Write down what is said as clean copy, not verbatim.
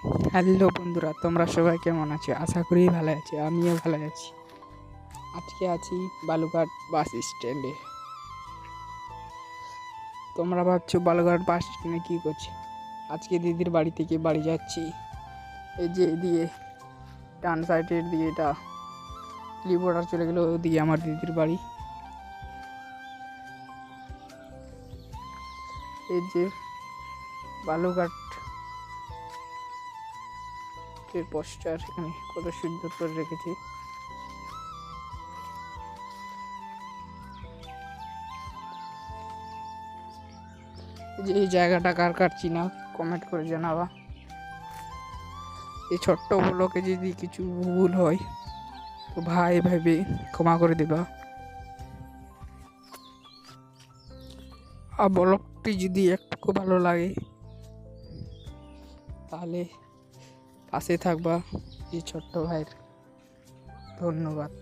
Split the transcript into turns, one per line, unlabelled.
Hello বন্ধুরা, তোমরা সবাই কেমন আছো? আশা করি ভালো আছি, আমিও ভালো আছি। আজকে আছি বালুঘাট বাস স্ট্যান্ডে। তোমরা ভাবছো বালুঘাট বাস স্ট্যান্ডে কী করছি? আজকে দিদির বাড়ি থেকে বাড়ি যাচ্ছি। এই যে এদিকে ডান সাইডের দিকে এটা লিবোর্ডার চলে গেলো, ওদিকে আমার দিদির বাড়ি। এই যে বালুঘাট পোস্টার এখানে কত সুন্দর করে রেখেছি। যে এই জায়গাটা কার কার চিনা কমেন্ট করে জানাবা। এই ছোট্ট ব্লকে যদি কিছু ভুল হয় তো ভাই ভাবে ক্ষমা করে দেবা। আর ব্লগটি যদি একটু ভালো লাগে তাহলে পাশে থাকবা এই ছোট্ট ভাইয়ের। ধন্যবাদ।